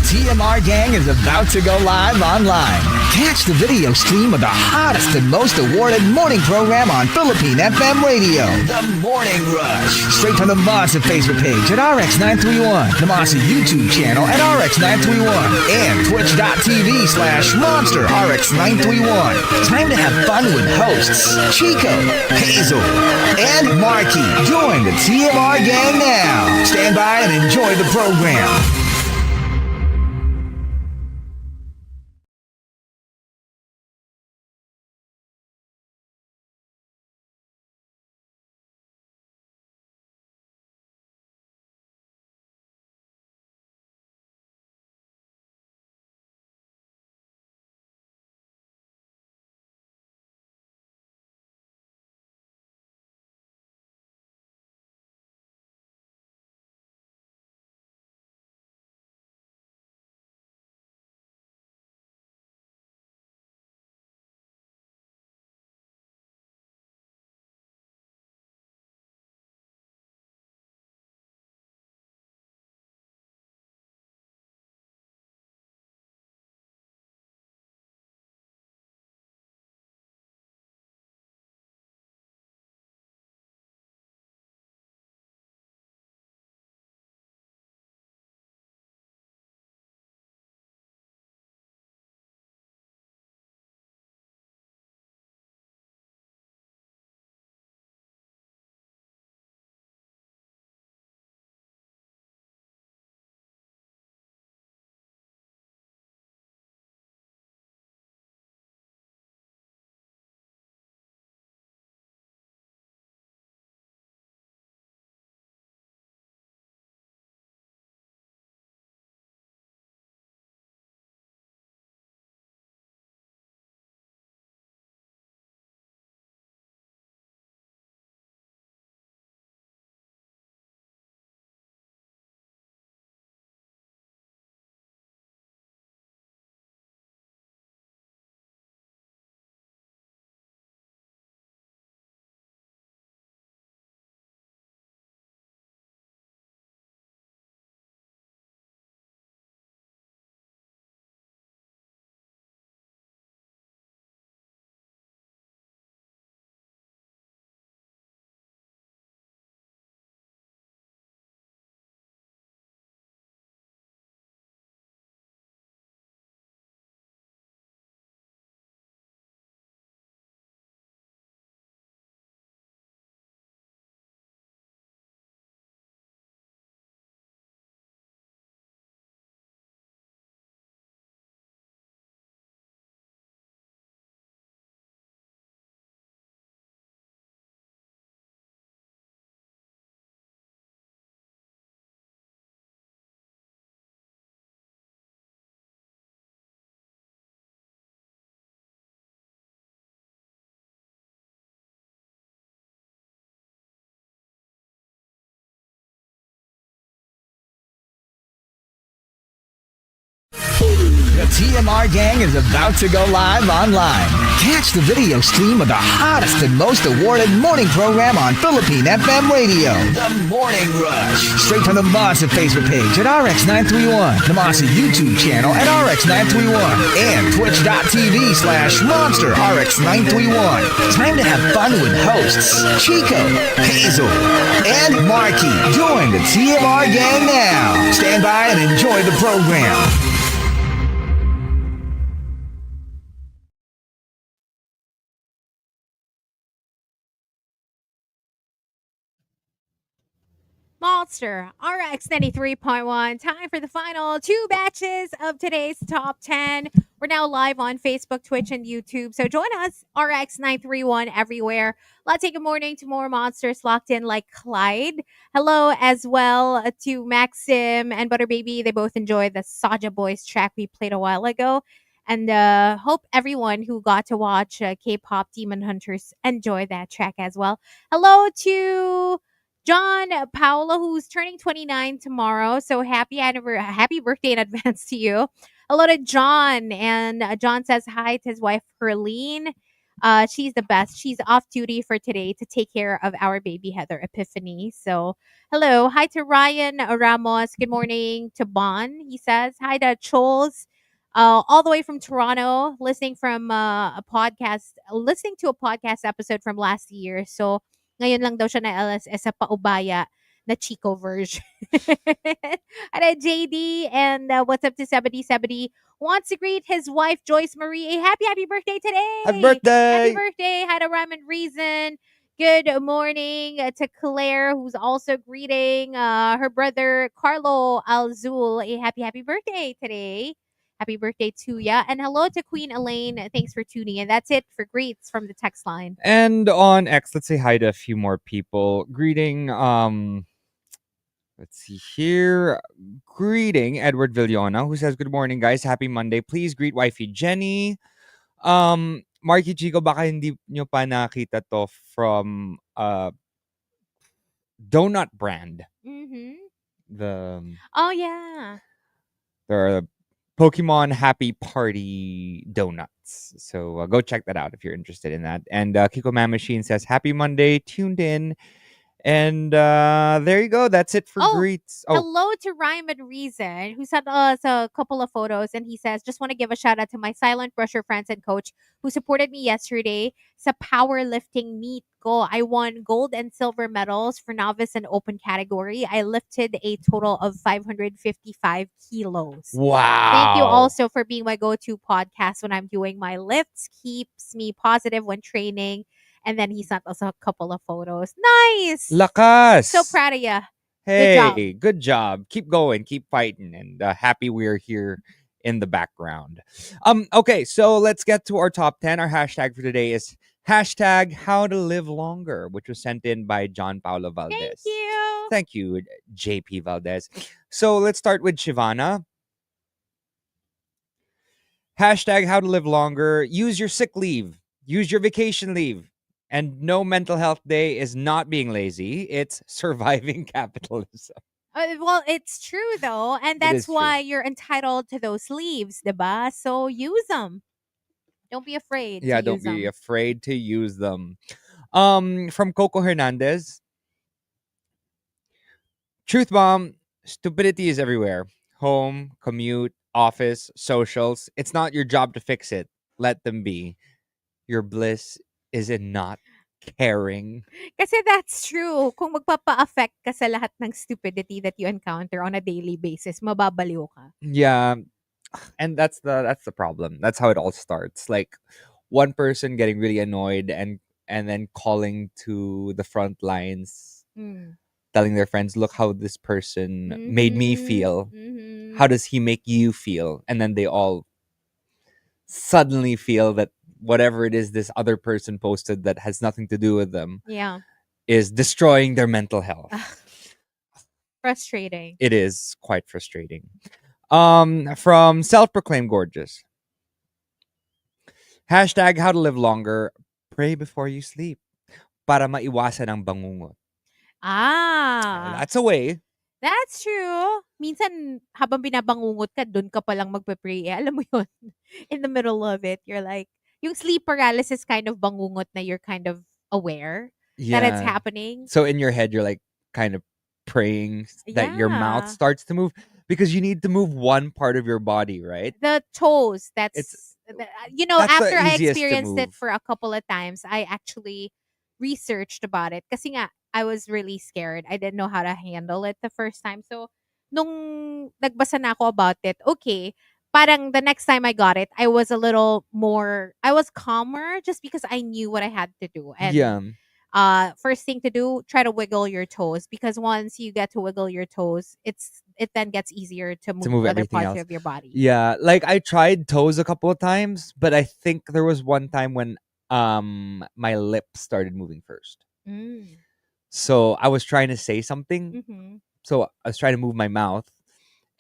TMR gang is about to go live online. Catch the video stream of the hottest and most awarded morning program on Philippine FM radio, The Morning Rush. Straight from the Monster Facebook page at RX931, the Monster YouTube channel at RX931, and twitch.tv/Monster RX931. Time to have fun with hosts Chico, Hazel, and Markki. Join the TMR gang now. Stand by and enjoy the program. The TMR gang is about to go live online. Catch the video stream of the hottest and most awarded morning program on Philippine FM radio, The Morning Rush. Straight from the Monster Facebook page at RX931, the Monster YouTube channel at RX931, and twitch.tv/Monster RX931. Time to have fun with hosts Chico, Hazel, and Markki. Join the TMR gang now. Stand by and enjoy the program. Monster RX93.1. Time for the final two batches of today's top 10. We're now live on Facebook, Twitch, and YouTube. So join us, RX931, everywhere. Let's take a morning to more monsters locked in like Clyde. Hello as well to Maxim and Butter Baby. They both enjoyed the Saja Boys track we played a while ago. And hope everyone who got to watch K-pop Demon Hunters enjoyed that track as well. Hello to John Paolo, who's turning 29 tomorrow. So happy birthday in advance to you. Hello to John. And John says hi to his wife, Herline. She's the best. She's off duty for today to take care of our baby Heather Epiphany. So, hello. Hi to Ryan Ramos. Good morning to Bon. He says, hi to Choles. All the way from Toronto, listening to a podcast episode from last year. So, ngayon lang daw siya na LSS sa paubaya na Chico version. And JD, and what's up to 7070? Wants to greet his wife Joyce Marie a happy birthday today. Happy Happy birthday! birthday. Had a rhyme and reason. Good morning to Claire, who's also greeting her brother Carlo Alzul a happy birthday today. Happy birthday to ya. And hello to Queen Elaine. Thanks for tuning in. That's it for greets from the text line. And on X, let's say hi to a few more people. Greeting, let's see here. Greeting Edward Villona, who says, "Good morning, guys. Happy Monday. Please greet wifey Jenny." Markki Chico, baka hindi nyo pa nakita to from donut brand. Mm-hmm. The Oh, yeah. There are Pokemon Happy Party donuts. So go check that out if you're interested in that. And Kiko Man Machine says, "Happy Monday, tuned in." And there you go. That's it for Oh, greets. Oh, hello to Rhyme and Reason, who sent us a couple of photos, and he says, "Just want to give a shout out to my silent brusher friends and coach who supported me yesterday sa powerlifting meet ko. I won gold and silver medals for novice and open category. I lifted a total of 555 kilos. wow. Thank you also for being my go-to podcast when I'm doing my lifts. Keeps me positive when training." And then he sent us a couple of photos. Nice. Lakas. So proud of you. Hey, good job. Keep going. Keep fighting. And happy we're here in the background. Okay, so let's get to our top 10. Our hashtag for today is hashtag how to live longer, which was sent in by John Paulo Valdez. Thank you. Thank you, JP Valdez. So let's start with Shivana. Hashtag how to live longer. Use your sick leave. Use your vacation leave. And no mental health day is not being lazy. It's surviving capitalism. Well, it's true though, and It that's is true. why you're entitled to those leaves, diba? So use them. Don't be afraid. Yeah, to don't use be them. afraid to use them. From Coco Hernandez. Truth bomb, stupidity is everywhere. Home, commute, office, socials. It's not your job to fix it. Let them be. Your bliss is in not caring. Kasi that's true. Kung magpapa-affect ka sa lahat ng stupidity that you encounter on a daily basis, mababaliw ka. Yeah, and that's the problem. That's how it all starts. Like one person getting really annoyed and then calling to the front lines, telling their friends, "Look how this person made me feel. How does he make you feel?" And then they all suddenly feel that whatever it is this other person posted that has nothing to do with them Yeah. is destroying their mental health. Frustrating. It is quite frustrating. From self-proclaimed gorgeous. Hashtag how to live longer. Pray before you sleep. Para maiwasan ang bangungot. That's a way. That's true. Minsan, habang binabangungot ka, dun ka palang magpe-pray. Alam mo yun? In the middle of it, you're like, yung sleep paralysis kind of bangungot na you're kind of aware that it's happening. So in your head, you're like kind of praying that your mouth Yeah. starts to move because you need to move one part of your body, right? The toes, That's the after I easiest to experienced it move. for a couple of times, I actually researched about it. Kasi nga, I was really scared. I didn't know how to handle it the first time. So, nung nagbasa na ako about it, okay, parang the next time I got it, I was calmer just because I knew what I had to do. And Yeah. first thing to do, try to wiggle your toes, because once you get to wiggle your toes, it then gets easier to move other everything parts else. of your body. Yeah, like I tried toes a couple of times, but I think there was one time when my lips started moving first. So I was trying to say something. Mm-hmm. So I was trying to move my mouth.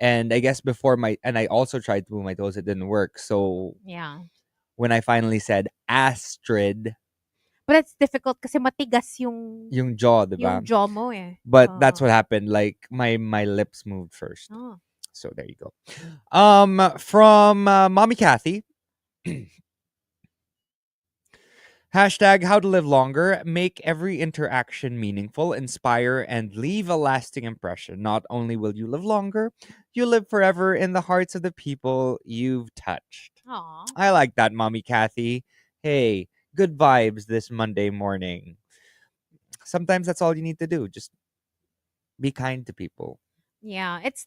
And I guess I also tried to move my toes, it didn't work. So Yeah. when I finally said Astrid, But it's difficult kasi matigas yung jaw, diba? yung jaw mo eh. But that's what happened. Like my lips moved first. Oh. So there you go. From Mommy Kathy. Hashtag how to live longer. Make every interaction meaningful, inspire, and leave a lasting impression. Not only will you live longer, you live forever in the hearts of the people you've touched. Aw. I like that, Mommy Kathy. Hey, good vibes this Monday morning. Sometimes that's all you need to do. Just be kind to people. Yeah, it's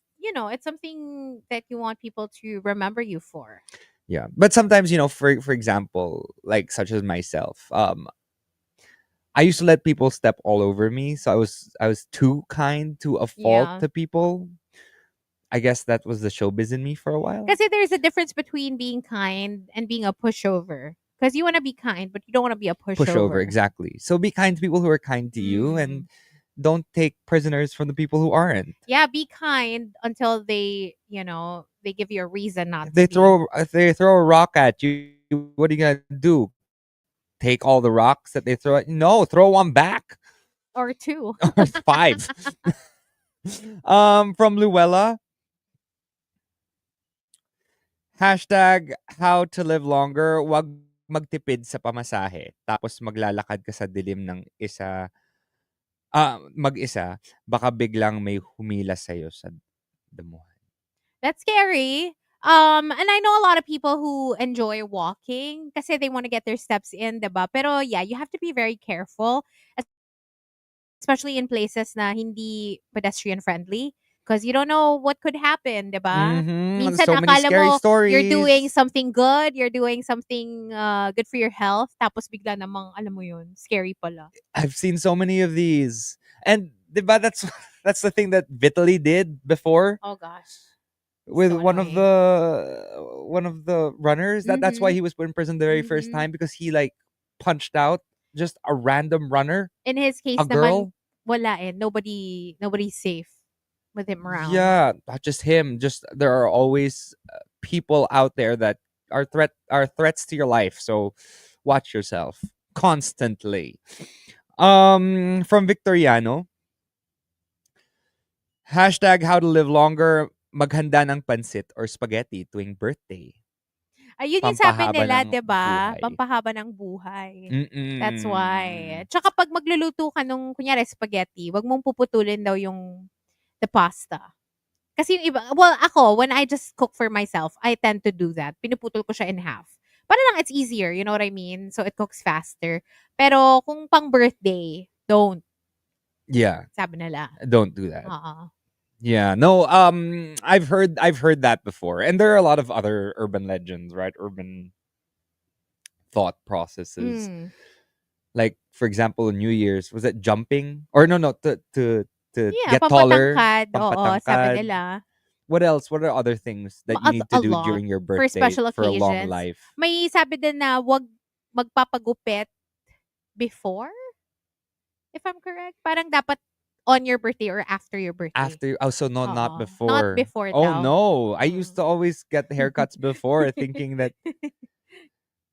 something that you want people to remember you for. Yeah. But sometimes, for example, like such as myself, I used to let people step all over me, so I was too kind to a fault Yeah. to people. I guess that was the showbiz in me for a while. Because there's a difference between being kind and being a pushover. Because you want to be kind, but you don't want to be a Pushover, pushover. exactly. So be kind to people who are kind to you, and Mm. don't take prisoners from the people who aren't. Yeah, be kind until they give you a reason not If to they be. throw a rock at you, what are you gonna do? Take all the rocks that they throw at you? No, throw one back. Or two. Or five. From Luella. Hashtag how to live longer. Wag magtipid sa pamasahe. Tapos maglalakad ka sa dilim ng mag-isa. Baka biglang may humila sa'yo sa damuhan. That's scary. And I know a lot of people who enjoy walking kasi they want to get their steps in, diba? Pero yeah, you have to be very careful, especially in places na hindi pedestrian friendly because you don't know what could happen, diba? Mm-hmm. Minsan So many akala scary mo you're doing stories. something good, you're doing something good for your health, tapos bigla namang alam mo yun, scary pala. I've seen so many of these. And diba, that's that's the thing that Vitaly did before Oh gosh. with So annoying. one of the runners. That's why Mhm. he was put in prison the very first Mhm. time, because he like punched out just a random runner, In his a case naman girl. wala eh. Nobody's safe with him around. Yeah, not just him. Just there are always people out there that are threats to your life. So watch yourself constantly. From Victoriano, hashtag how to live longer. Maghanda ng pansit or spaghetti tuwing birthday. Ayun yung sabi Pampahaba nila, ng 'di ba? buhay. Pampahaba ng buhay. That's why. Mm. Tsaka 'pag magluluto ka nung kunyari spaghetti, 'wag mong puputulin daw yung the pasta. Kasi yung iba well, ako, when I just cook for myself, I tend to do that. Pinuputol ko siya in half. Para lang it's easier, you know what I mean? So it cooks faster. Pero kung pang birthday, don't, Yeah, sabi nila. don't do that. Oo. Yeah, no. I've heard that before, and there are a lot of other urban legends, right? Urban thought processes. Mm. Like, for example, New Year's, was it jumping? Or no, to Yeah, get taller, pampatangkad, oo, sabi pampatangkad. nila. What else? What are other things that you need to A do lot during your for birthday special for a long occasions. life? May sabi din na wag magpapagupit before, if I'm correct. Parang dapat on your birthday or after your birthday. After, oh, so no, not Oo. Not before. before Oh daw. no, I used Mm. to always get haircuts before, thinking that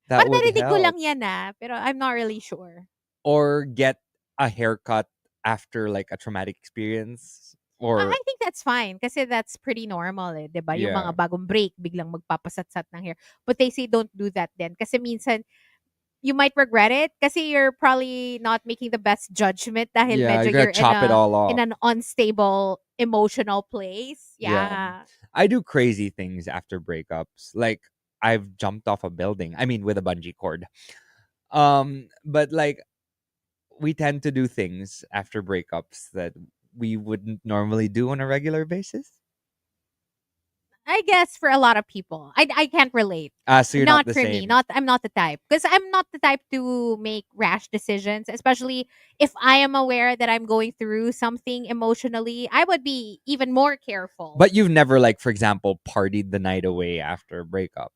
that Parang would narinig ko help. lang yan pero I'm not really sure. Or get a haircut after like a traumatic experience, or I think that's fine kasi that's pretty normal 'di ba? Yung yeah, mga bagong break biglang magpapasatsat ng hair. But they say don't do that then kasi minsan you might regret it kasi you're probably not making the best judgment dahil yeah, medyo you're gonna you're chop it all in off. an unstable emotional place. Yeah, Yeah. I do crazy things after breakups. Like, I've jumped off a building. I mean, with a bungee cord. But like, we tend to do things after breakups that we wouldn't normally do on a regular basis. I guess for a lot of people. I can't relate. So you're not Not the for me. same. I'm not the type. Because I'm not the type to make rash decisions, especially if I am aware that I'm going through something emotionally. I would be even more careful. But you've never, like, for example, partied the night away after a breakup.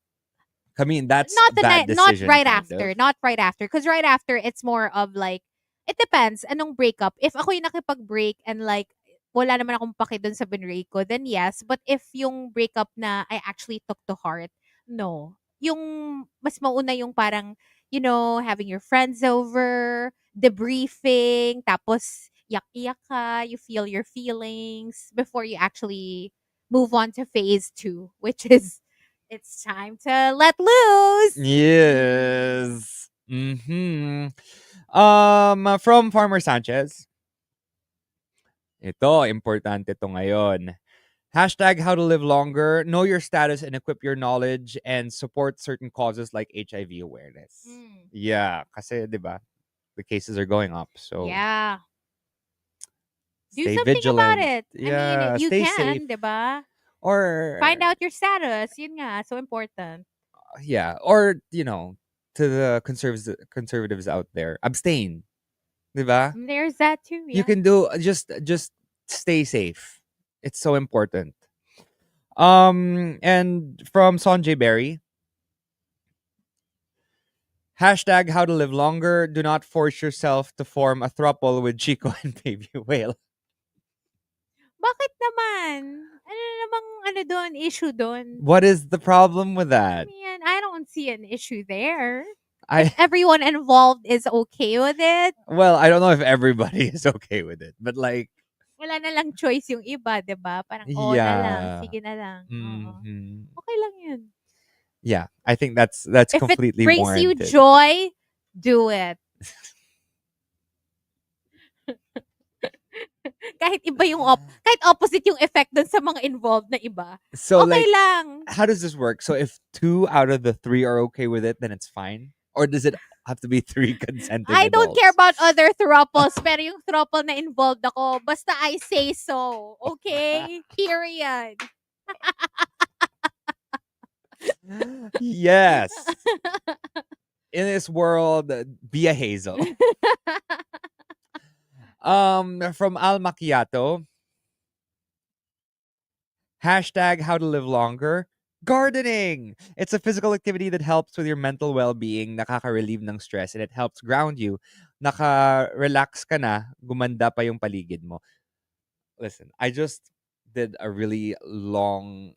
I mean, that's a Not the bad night, not decision, right kind after, of. not right after. Because right after, it's more of like, it depends. Anong breakup? If ako yung nakipag-break and like, wala naman akong pake dun sa binrake ko, then yes. But if yung breakup na I actually took to heart, no. Yung mas mauna yung parang, having your friends over, debriefing, tapos yak-iyak ka, you feel your feelings before you actually move on to phase two, which is it's time to let loose. Yes. Mm-hmm. From Farmer Sanchez. Ito, importante to ngayon. Hashtag how to live longer. Know your status and equip your knowledge and support certain causes like HIV awareness. Mm. Yeah, kasi, di ba, the cases are going up. So, Yeah. Do stay something about vigilant. it. I Yeah, mean, you stay safe. can, 'di ba? Find Or, out your status. Yun nga, so important. yeah. Or, to the conservatives out there, abstain. Di ba? There's that too, You yeah. can do, just stay safe. It's so important. And from Sanjay Berry, hashtag how to live longer. Do not force yourself to form a throuple with Chico and Baby Whale. Bakit naman? Ano na namang issue doon? What is the problem with I that? mean, I don't see an issue there. If I everyone involved is okay with it, well, I don't know if everybody is okay with it, but like, wala na lang choice yung iba, 'di ba? Parang, oo na lang, yeah. sige na lang, oo. Hmm. Okay lang yun. Yeah, I think that's If it completely brings you warranted. joy, do it. Kahit iba yung kahit opposite yung effect dun sa mga involved na iba. So Okay like, lang. how does this work? So if 2 out of the 3 are okay with it, then it's fine? Or does it have to be 3 consenting I don't care adults? about other throuples, pero yung throuple na involved ako, basta I say so. Okay? Period. Yes. In this world, be a Hazel. From Al Macchiato, hashtag how to live longer. Gardening! It's a physical activity that helps with your mental well-being, nakaka-relieve ng stress, and it helps ground you. Naka-relax ka na, gumanda pa yung paligid mo. Listen, I just did a really long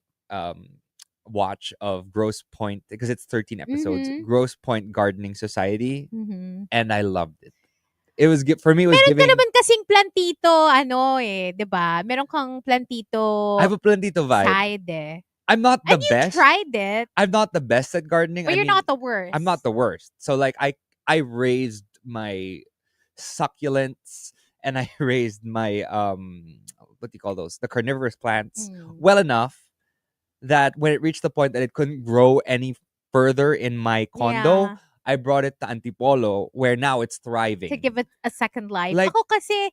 watch of Gross Point because it's 13 episodes. Mhm. Gross Point Gardening Society, Mhm. and I loved it. It was for me. It was Meron ka giving. naman kasing plantito, 'di ba? Meron kang plantito I have a plantito vibe. side eh. I'm not the And you best. tried it, I'm not the best at gardening. but I you're mean, not the worst. I'm not the worst. So like I raised my succulents and I raised my what do you call those? The carnivorous plants Mm. well enough that when it reached the point that it couldn't grow any further in my condo, Yeah. I brought it to Antipolo where now it's thriving. To give it a second life. Like- Ako kasi,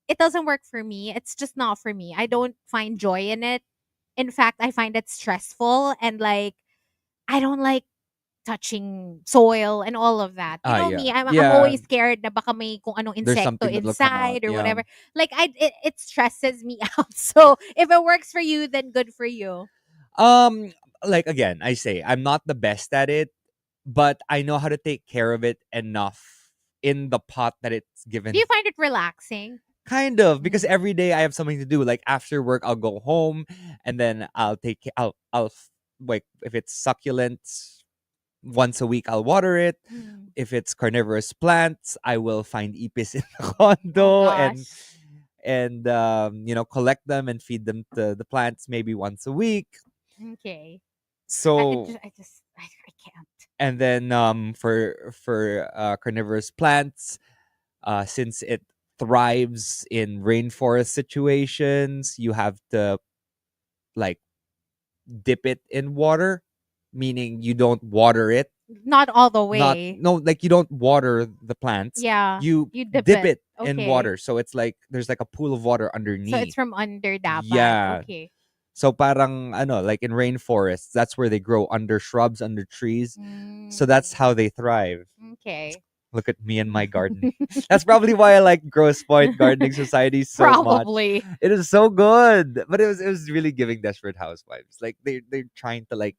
it doesn't work for me. It's just not for me. I don't find joy in it. In fact, I find it stressful and like, I don't like touching soil and all of that. You know yeah. me, I'm Yeah. always scared na baka may kung anong There's insekto something that will come out, inside or yeah. whatever. Like it stresses me out. So if it works for you, then good for you. Like again, I say I'm not the best at it, but I know how to take care of it enough in the pot that it's given. Do you find it relaxing? Kind of, because every day I have something to do. Like after work, I'll go home and then I'll like if it's succulents, once a week I'll water it. Mm. If it's carnivorous plants, I will find ipis in the condo Oh, and gosh. collect them and feed them to the plants maybe once a week. Okay. So I can't. and then for carnivorous plants, since it thrives in rainforest situations, you have to like dip it in water, meaning you don't water it. Not all the way. Like you don't water the plants. Yeah. You dip it in Okay. water. So it's like there's like a pool of water underneath. So it's from under dapat. Yeah. Okay. So parang like in rainforests, that's where they grow under shrubs, under trees. So that's how they thrive. Okay. Look at me and my gardening. That's probably why I like Gross Point Gardening Society so much. Probably. It is so good. But it was really giving Desperate Housewives. Like they're trying to like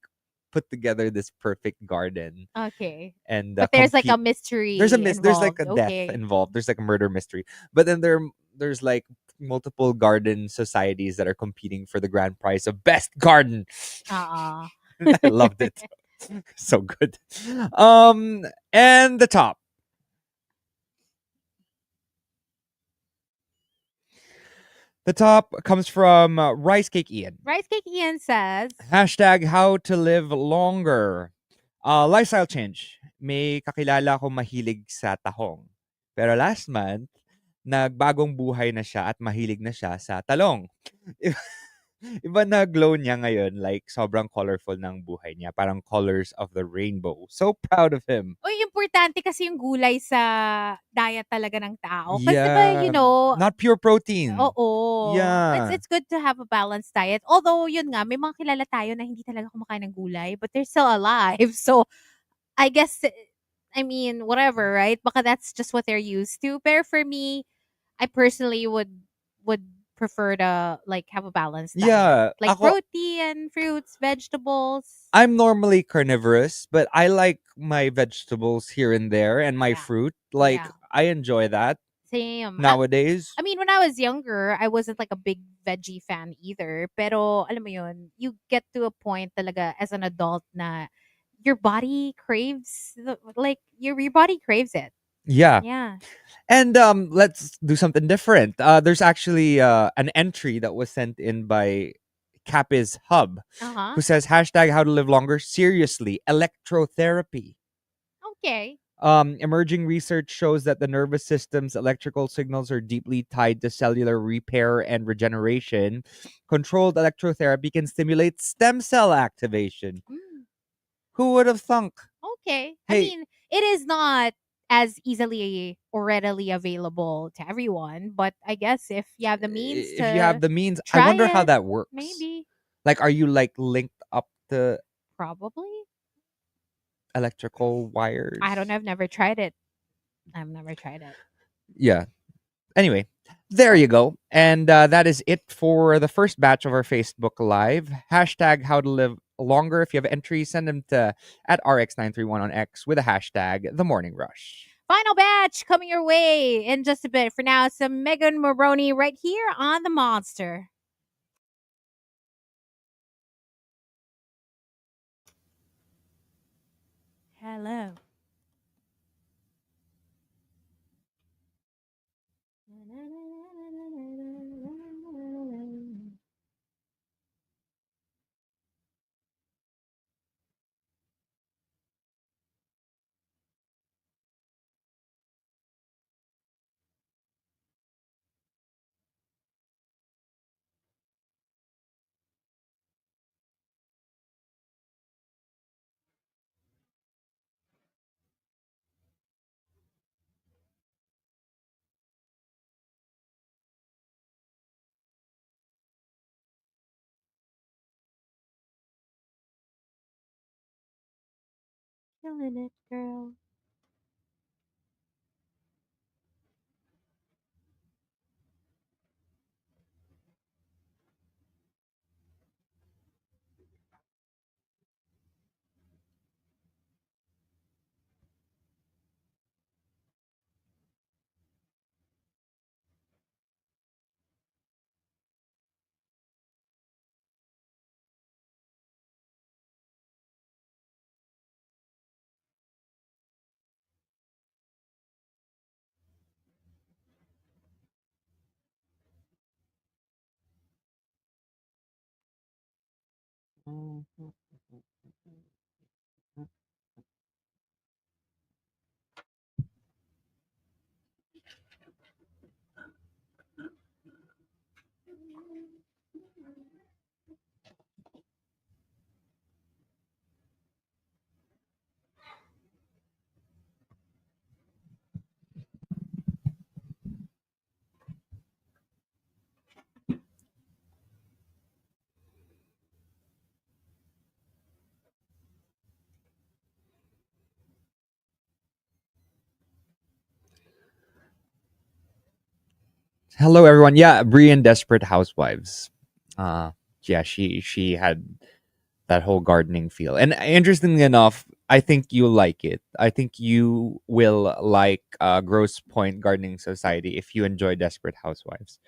put together this perfect garden. Okay. And But there's like a mystery. there's like a involved. death Okay. involved. There's like a murder mystery. But then there's like multiple garden societies that are competing for the grand prize of best garden. Uh-uh. I loved it. So good. And the top. The top comes from Rice Cake Ian. Rice Cake Ian says, Hashtag how to live longer. Lifestyle change. May kakilala akong mahilig sa tahong. Pero last month, nagbagong buhay na siya at mahilig na siya sa talong. Iba na glow niya ngayon, like sobrang colorful ng buhay niya, parang colors of the rainbow. So proud of him. Uy, importante kasi yung gulay sa diet talaga ng tao. Kasi 'di ba, Yeah, not pure protein. oo, Yeah. it's good to have a balanced diet. Although yun nga, may mga kilala tayo na hindi talaga kumakain ng gulay, but they're still alive. So, I guess, I mean, whatever, right? Baka that's just what they're used to. Pero for me, I personally would prefer to like have a balanced diet. Yeah, Like ako protein, fruits, vegetables. I'm normally carnivorous, but I like my vegetables here and there and my Yeah. fruit. Like Yeah. I enjoy that Same. nowadays. I mean, when I was younger, I wasn't like a big veggie fan either. Pero alam mo yun, you get to a point talaga as an adult na your body craves like your body craves it. Yeah. Yeah. And let's do something different. There's actually an entry that was sent in by Capis Hub Uh-huh. who says hashtag how to live longer. Seriously, electrotherapy. Okay. Emerging research shows that the nervous system's electrical signals are deeply tied to cellular repair and regeneration. Controlled electrotherapy can stimulate stem cell activation. Mm, Who would have thunk? okay. I Hey, mean, it is not as easily or readily available to everyone, but I guess if you have the means if you have to the means, I try wonder how it, that works. maybe, Like, are you like linked up to probably. electrical I don't wires? know. I've never tried it. I've never tried it. Yeah. Anyway, there you go. And that is it for the first batch of our Facebook Live. Hashtag how to live longer. If you have entries, send them to at RX931 on X with a hashtag the morning rush. Final batch coming your way in just a bit. For now, some Megan Maroney right here on the Monster. Hello. Killing it, girl. Hello, everyone. Yeah, Brian, Desperate Housewives. Uh, yeah, she had that whole gardening feel. And interestingly enough, I think you like it. I think you will like Gross Point Gardening Society if you enjoy Desperate Housewives.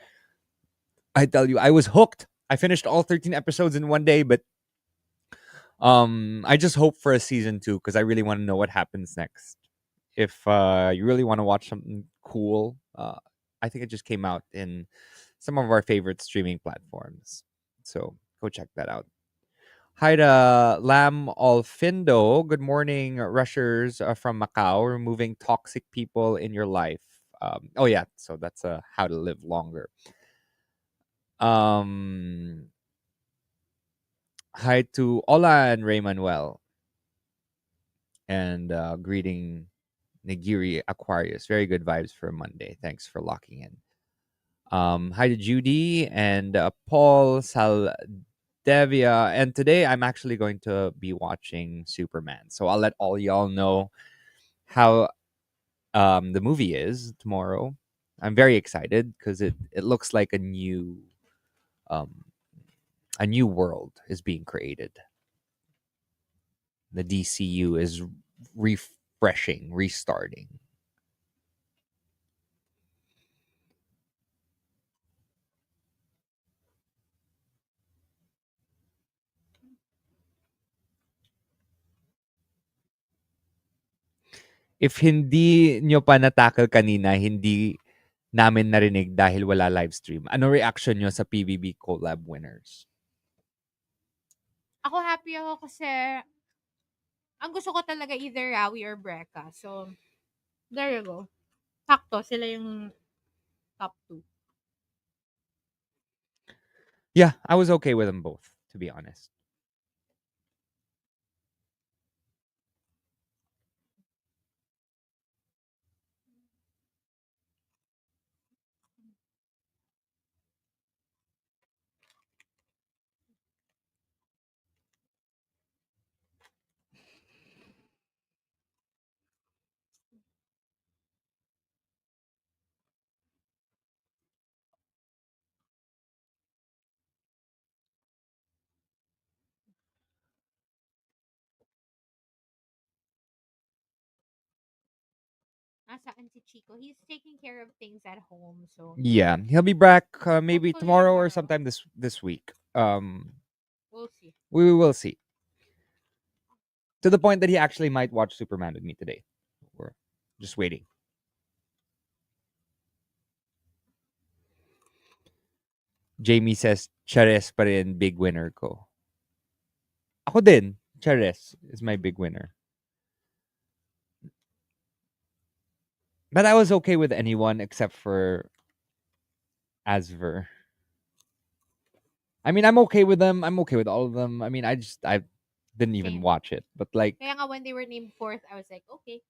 I tell you, I was hooked. I finished all 13 episodes in one day, but I just hope for a season 2 because I really want to know what happens next. If you really want to watch something cool, I think it just came out in some of our favorite streaming platforms. So go check that out. Hi to Lam Olfindo. Good morning, rushers from Macau. Removing toxic people in your life. Oh yeah, so that's how to live longer. Um, Hi to Ola and Ray Manuel, and greeting Nigiri Aquarius. Very good vibes for Monday. Thanks for locking in. Hi to Judy and Paul Saldevia. And today I'm actually going to be watching Superman. So I'll let all y'all know how the movie is tomorrow. I'm very excited because it looks like um, a new world is being created. The DCU is refreshing, restarting. If hindi nyo pa na-tackle kanina, hindi namin narinig dahil wala live stream. Ano reaction nyo sa PBB collab winners? Ako happy ako kasi ang gusto ko talaga either Rawi or Brecca. So, there you go. Sakto, sila yung top 2. Yeah, I was okay with them both, to be honest. Nasaan si Chico? He's taking care of things at home. So, Yeah, he'll be back maybe hopefully tomorrow or tomorrow. sometime this week. We'll see. We will see. To the point that he actually might watch Superman with me today. We're just waiting. Jamie says, Chares pa rin big winner ko. Ako din. Chares is my big winner. But I was okay with anyone except for Asver. I mean, I'm okay with them. I'm okay with all of them. I mean, I didn't even Same. watch it. But like, Kaya nga when they were named fourth, I was like, okay.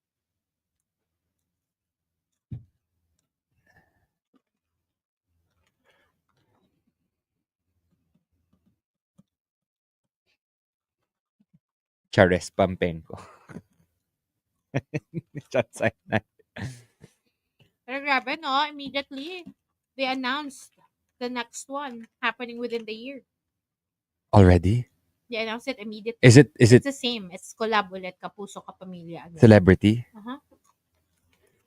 Chares Pampenko. Chatsay na. Pero grabe, no? Immediately, they announced the next one happening within the year. Already? They announced it immediately. Is it It's the same. It's collab ulit, Kapuso Kapamilya again. celebrity? Uh-huh.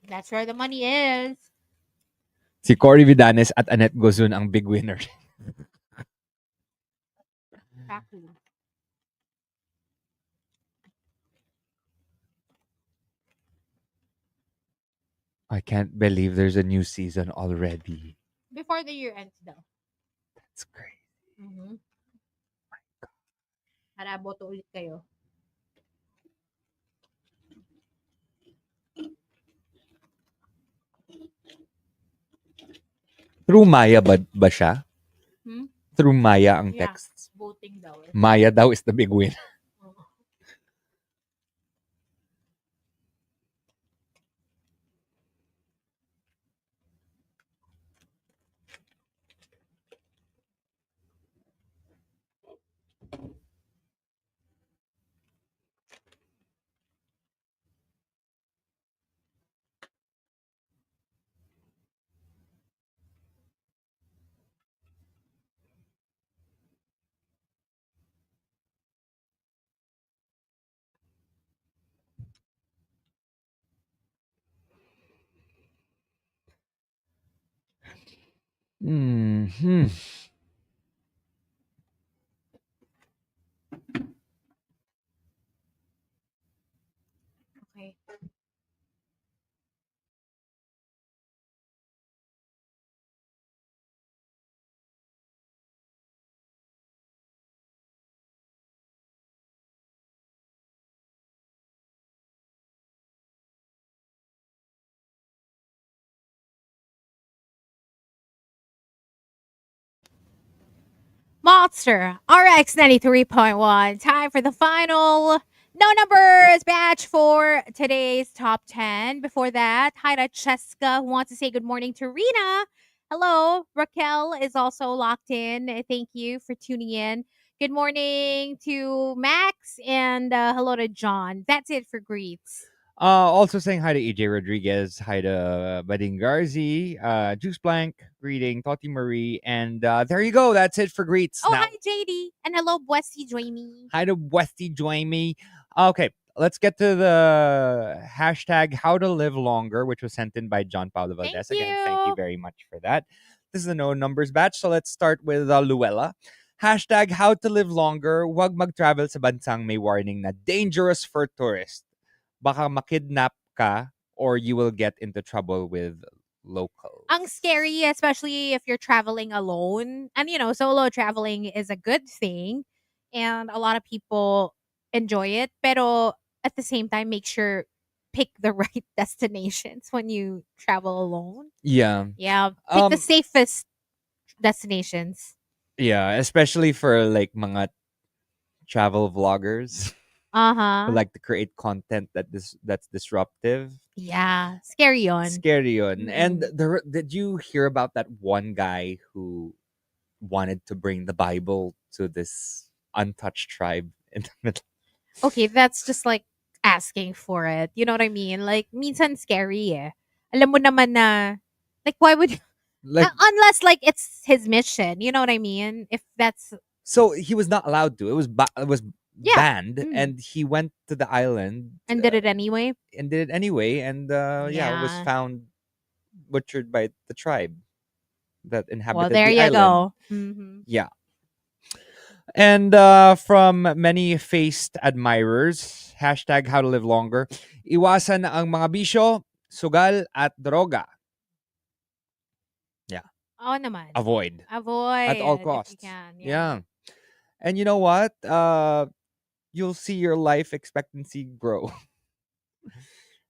That's where the money is. Si Cory Vidanes at Annette Gozun ang big winner. Exactly. I can't believe there's a new season already. Before the year ends daw. That's great. Mm-hmm. Haraboto ulit kayo. Through Maya ba siya? Hmm? Through Maya ang Yeah. texts. Voting daw eh. Maya daw is the big winner. Oo. Hmm. Okay. Monster RX93.1. Time for the final no numbers batch for today's top 10. Before that, hi to Cheska who wants to say good morning to Rena. Hello. Raquel is also locked in. Thank you for tuning in. Good morning to Max and hello to John. That's it for greets. Also saying hi to EJ Rodriguez, hi to Bading Garzi, Juice Blank, greeting, Toti Marie, and there you go. That's it for greets. Oh, Now, hi JD. And hello, Buesty Jamie. hi to Westy Join Me. Okay, let's get to the hashtag How to Live Longer, which was sent in by John Paulo Thank Valdez. Again, thank you you. very much for that. This is the no numbers batch, so let's start with Luella. Hashtag How to Live Longer, wag mag-travel sa bansang may warning na dangerous for tourists. Baka makidnap ka or you will get into trouble with locals. Ang scary, especially if you're traveling alone. And solo traveling is a good thing and a lot of people enjoy it. Pero at the same time, make sure pick the right destinations when you travel alone. Yeah. Yeah, pick the safest destinations. Yeah, especially for like mga travel vloggers who Uh-huh. like to create content that's disruptive. Yeah, scary on. Scary yun. And Mm-mm. did you hear about that one guy who wanted to bring the Bible to this untouched tribe in the middle? Okay, that's just like asking for it. You know what I mean? Like, minsan scary eh. Alam mo naman na, like, why would Like, unless like it's his mission, you know what I mean? If that's so he was not allowed to. It was yeah, banned, mm, and he went to the island and did it anyway. and did it anyway. And yeah, was Yeah. found butchered by the tribe that Well, inhabited there the you island. go. Hmm. Yeah. And from many faced admirers, hashtag How to Live Longer, iwasan ang mga bisyo, sugal at droga. Yeah. Oh, naman. Avoid at all Avoid if you costs. can. Yeah. Yeah. And you know what? You'll see your life expectancy grow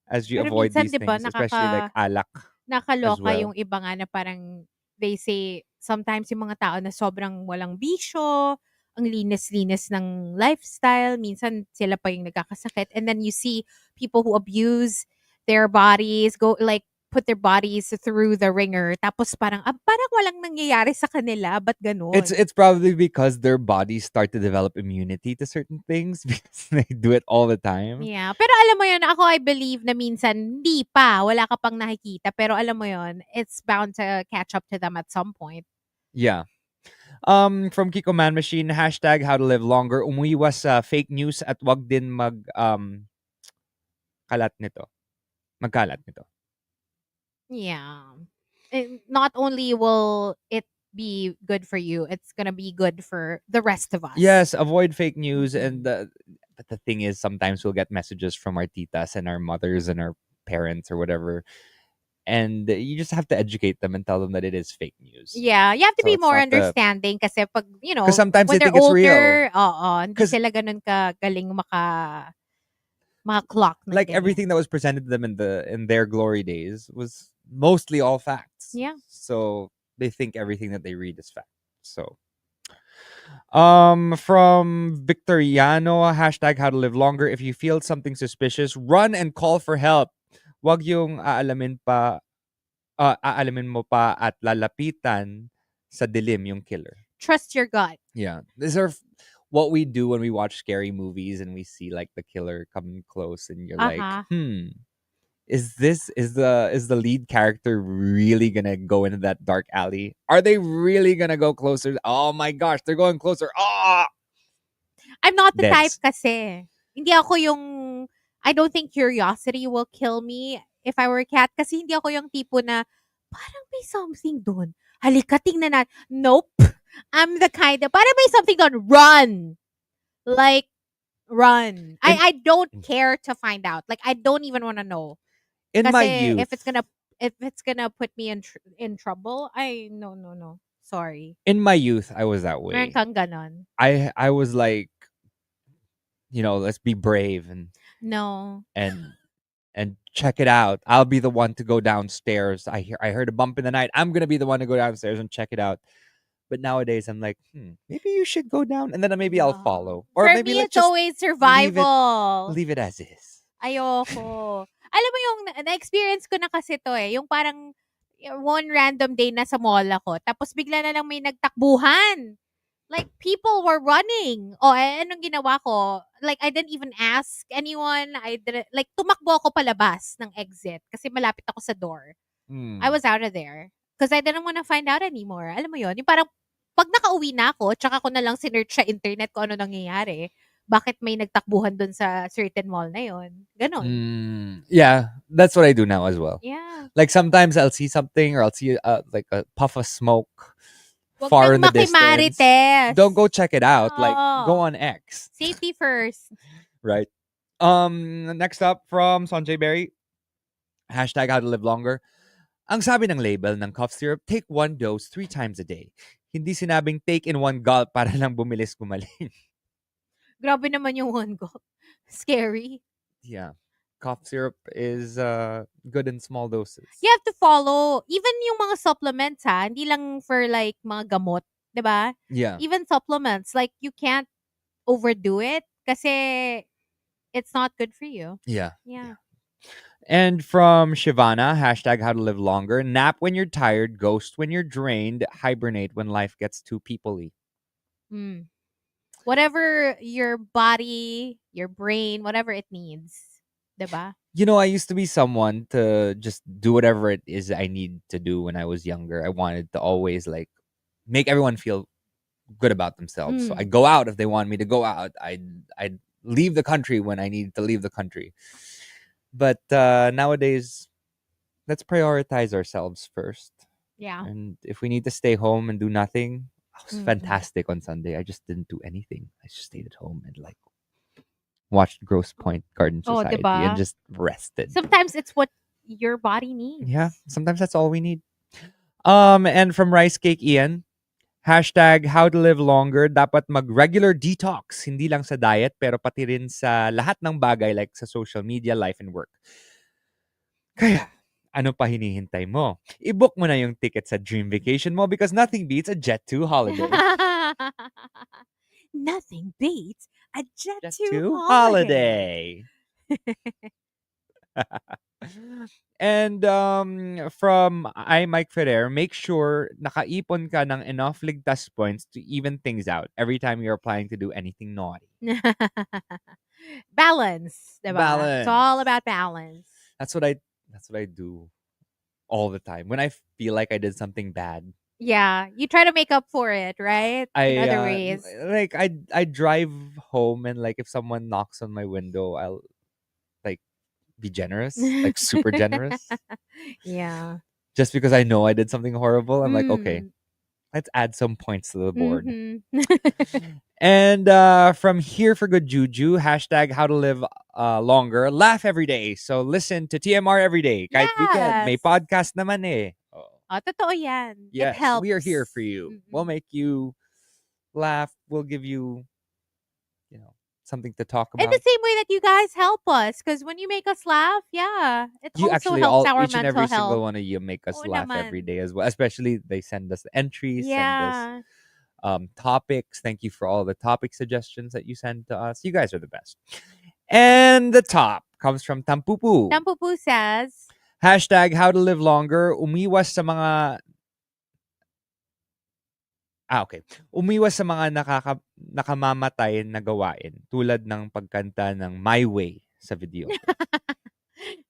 as you Pero avoid minsan these 'di ba things, especially like alak as nakaloka well. yung iba nga na parang they say sometimes yung mga tao na sobrang walang bisyo, ang linis-linis ng lifestyle, minsan sila pa yung nagkakasakit. And then you see people who abuse their bodies, go like put their bodies through the ringer. Tapos parang walang nangyayari sa kanila, ba't It's gano'n? it's probably because their bodies start to develop immunity to certain things because they do it all the time. Yeah, pero alam mo 'yun, ako I believe na minsan hindi pa, wala ka pang nakikita, pero alam mo 'yun, it's bound to catch up to them at some point. Yeah. From Kiko Man Machine, hashtag How to Live Longer, umuiwas sa fake news at wag din kalat nito. Magkalat nito. Yeah. Not only will it be good for you, it's gonna be good for the rest of us. Yes, avoid fake news. Mhm. And but the thing is, sometimes we'll get messages from our titas and our mothers and our parents or whatever. And you just have to educate them and tell them that it is fake news. Yeah, you have to So be it's more not the. understanding kasi pag, Because sometimes when they they're think it's real. older, oo, hindi Because sila ganun kagaling maka-clock ng like ganyan. everything that was presented to them in their glory days was mostly all facts. Yeah. So they think everything that they read is fact. So from Victoriano, hashtag How to Live Longer, if you feel something suspicious, run and call for help. Wag yung aalamin mo pa at lalapitan sa dilim yung killer. Trust your gut. Yeah. These are what we do when we watch scary movies and we see like the killer coming close and you're like, is the lead character really gonna go into that dark alley? Are they really gonna go closer? Oh my gosh, they're going closer. Ah! I'm not the type Deads. kasi. Hindi ako yung I don't think curiosity will kill me if I were a cat kasi hindi ako yung tipo na parang may something doon. Halika tingnan natin. Nope. I'm the kind of parang may something doon. Run. Like run. In I don't care to find out. Like I don't even want to know. my Kasi youth, if it's gonna put me in trouble, no. Sorry. I was that Meron way. kang ganon. I was like, let's be brave No. and check it out. I'll be the one to go downstairs. I heard a bump in the night. I'm gonna be the one to go downstairs and check it out. But nowadays, I'm like, maybe you should go down, and then maybe I'll No. follow, or For maybe me, let's it's just always leave it, survival. leave it as is. Ayoko. Alam mo yung na-experience ko na kasi 'to, eh, yung parang one random day nasa mall ako tapos bigla na lang may nagtakbuhan. Like, people were running. Oh, eh, anong ginawa ko? Like, I didn't even ask anyone. I didn't, like, tumakbo ako palabas ng exit kasi malapit ako sa door. I Hmm. was out of there. Because I didn't wanna find out anymore. Alam mo yun? Yung parang, pag nakauwi na ako, tsaka ko na lang sinearch sa internet kung ano nangyayari. Bakit may nagtakbuhan dun sa certain mall na yun? Ganon. Yeah, that's what I do now as well. Yeah. Like sometimes I'll see something, or I'll see like a puff of smoke Wag far nang in the distance. makimarites. Don't go check it out. Like go Oo. on X. Safety first. Right. Next up from Sanjay Berry. Hashtag how to live longer. Ang sabi ng label ng cough syrup, take one dose 3 times a day. Hindi sinabing take in one gulp para lang bumilis gumaling. Grabe naman yung one go. Scary. Yeah. Cough syrup is good in small doses. You have to follow, even yung mga supplements ha, hindi lang for like mga gamot, 'di ba? Yeah. Even supplements, like you can't overdo it kasi it's not good for you. Yeah. Yeah. And from Shivana, hashtag how to live longer. Nap when you're tired, ghost when you're drained, hibernate when life gets too people-y. Mm. Whatever your body, your brain, whatever it needs. 'Di ba? You know, I used to be someone to just do whatever it is I need to do when I was younger. I wanted to always like make everyone feel good about themselves. So I'd go out if they want me to go out. I'd leave the country when I needed to leave the country. But nowadays, let's prioritize ourselves first. Yeah. And if we need to stay home and do nothing, it was Mm-mm. fantastic on Sunday. I just didn't do anything. I just stayed at home and like watched Grosse Pointe Garden Oh, Society diba? and just rested. Sometimes it's what your body needs. Yeah, sometimes that's all we need. And from Rice Cake Ian, hashtag how to live longer, dapat mag-regular detox, hindi lang sa diet, pero pati rin sa lahat ng bagay like sa social media, life, and work. Kaya, ano pa hinihintay mo? I-book mo na yung ticket sa dream vacation mo because nothing beats a Jet2 holiday. Nothing beats a Jet2 Jet2 holiday. And from I Mike Ferrer, make sure nakaipon ka ng enough ligtas points to even things out every time you're planning to do anything naughty. Balance, diba? Balance. It's all about balance. That's what I do all the time. When I feel like I did something bad, Yeah, you try to make up for it, right? In other ways. like I drive home and like if someone knocks on my window, I'll like be generous, like super generous. Yeah. Just because I know I did something horrible, I'm like, okay, Mm. let's add some points to the board. Mhm. And from here for good juju, hashtag how to live longer, laugh every day. So listen to TMR every day. Kahit weekend, may Yes. podcast naman eh. Oh, totoo yan. Yes, It helps. we are here for you. We'll Mm-mm. make you laugh. We'll give you, something to talk In about. the same way that you guys help us, because when you make us laugh, yeah, it You also actually helps our each and mental every single health. one of you make us Oo laugh every naman. day as well. Especially they send us entries, send us Yeah. topics. Thank you for all the topic suggestions that you send to us. You guys are the best. And the top comes from Tampupu. Tampupu says, Hashtag how to live longer. Umiwas sa mga okay. Umiwas sa mga nakamamatay na gawain tulad ng pagkanta ng My Way sa video.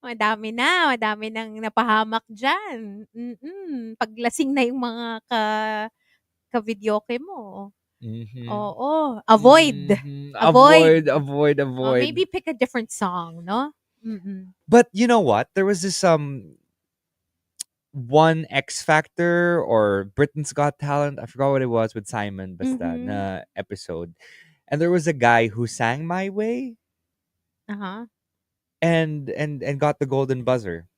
madami nang napahamak dyan. Paglasing na yung mga ka-videoke mo. Mhm. Oo. Avoid. Mhm. Avoid. Avoid. Maybe pick a different song, no? Mm-mm. But you know what? There was this one X Factor or Britain's Got Talent. I forgot what it was with Simon basta Mhm. na episode. And there was a guy who sang My Way Uh-huh. and got the golden buzzer.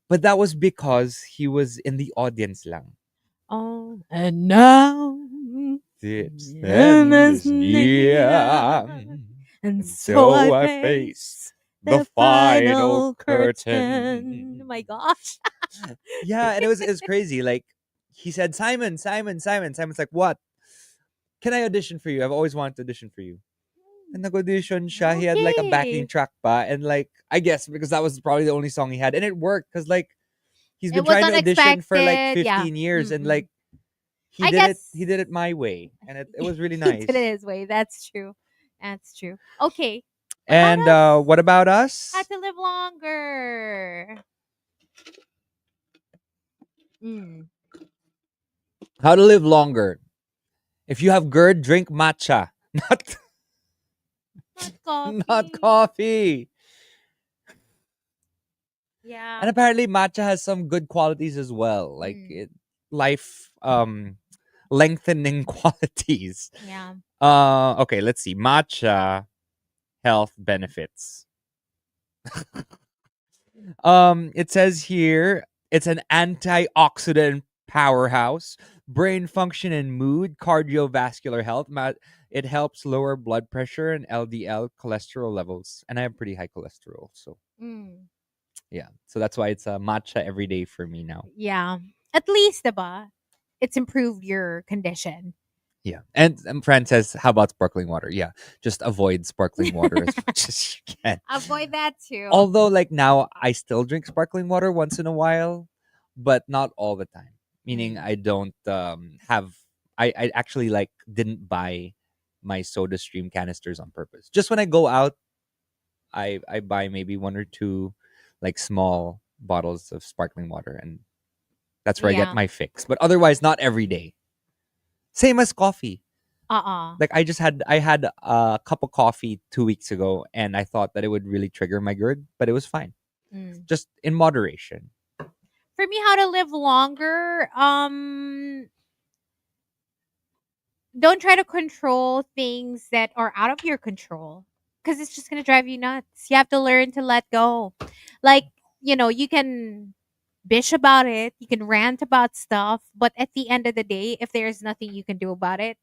But that was because he was in the audience lang. Oh, and now This the end end is is near. near, and So so I I face face the the final final curtain. Oh curtain. my gosh. Yeah, and it was crazy. Like he said, Simon, Simon, Simon. Simon's like, what? Can I audition for you? I've always wanted to audition for you. And nag-audition siya. He had like a backing Okay. track pa. And like, I guess because that was probably the only song he had. And it worked because like, he's It been was trying to audition for like unexpected. Yeah. 15 years. And Mm-mm. like, he I did it. guess He did it my way. And it was really he did nice. it his way. That's true. That's true. Okay. What about And us? what about How us? to live longer. Mm. How to live longer. If you have GERD, drink matcha. Not Not coffee. not coffee. Yeah. And apparently matcha has some good qualities as well. Like Mm. life lengthening qualities. Yeah. Okay, let's see. Matcha health benefits. It says here it's an antioxidant powerhouse, brain function and mood, cardiovascular health. It helps lower blood pressure and LDL cholesterol levels. And I have pretty high cholesterol, so Mm. yeah. So that's why it's a matcha every day for me now. Yeah. At least, diba, it's improved your condition. Yeah. And Fran says, how about sparkling water? Yeah. Just avoid sparkling water as much as you can. Avoid that too. Although, like now, I still drink sparkling water once in a while, but not all the time. Meaning, I don't have. I actually like didn't buy my Soda Stream canisters on purpose. Just when I go out, I buy maybe one or two, like small bottles of sparkling water, and that's where I get Yeah. my fix. But otherwise, not every day. Same as coffee. Like I had a cup of coffee 2 weeks ago, and I thought that it would really trigger my GERD, but it was fine. Mm. Just in moderation. For me, how to live longer, don't try to control things that are out of your control because it's just going to drive you nuts. You have to learn to let go. Like, you can bish about it, you can rant about stuff, but at the end of the day, if there's nothing you can do about it,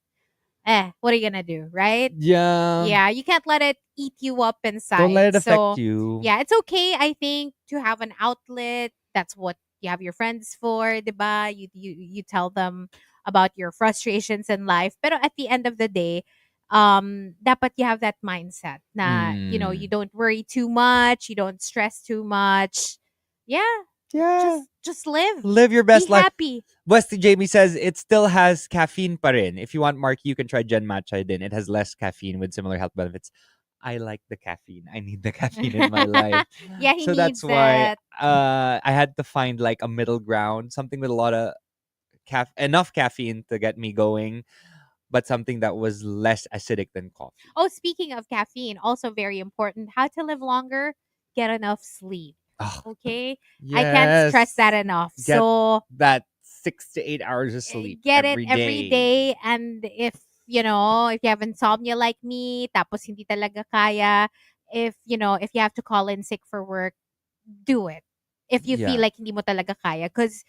what are you going to do, right? Yeah. Yeah, you can't let it eat you up inside. Don't let it affect So, you. yeah, it's okay, I think, to have an outlet. That's what you have your friends for, diba? You tell them about your frustrations in life. But at the end of the day, dapat you have that mindset na, you Mm. don't worry too much, you don't stress too much. Yeah, Yeah. just live. Live your Be best life. happy. Westy Jamie says it still has caffeine pa rin. If you want Markki, you can try Gen Matcha din. It has less caffeine with similar health benefits. I like the caffeine. I need the caffeine in my life. Yeah, he So that's needs why it. I had to find like a middle ground, something with a lot of enough caffeine to get me going, but something that was less acidic than coffee. Oh, speaking of caffeine, also very important. How to live longer? Get enough sleep. Oh, Okay? I can't stress yes. that enough. Get So that 6 to 8 hours of sleep get it every every day. day. And if if you have insomnia like me, tapos hindi talaga kaya, if you have to call in sick for work, do it. If you feel Yeah. like hindi mo talaga kaya, because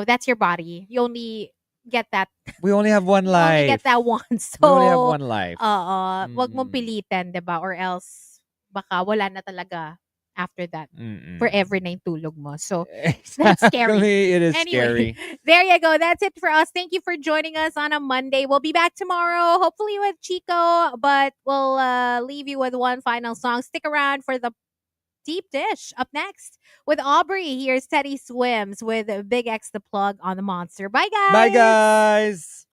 that's your body. You only get that. We only have one You only get life. that once. We only have So, one life. wag mong pilitan, 'di ba? Or else baka wala na talaga after that. Forever na yung tulog mo. So, that's scary. Exactly. It is Anyway, scary. there you go. That's it for us. Thank you for joining us on a Monday. We'll be back tomorrow, hopefully with Chico, but we'll leave you with one final song. Stick around for the deep dish up next with Aubrey. Here's Teddy Swims with Big X the Plug on the Monster. Bye, guys. Bye, guys.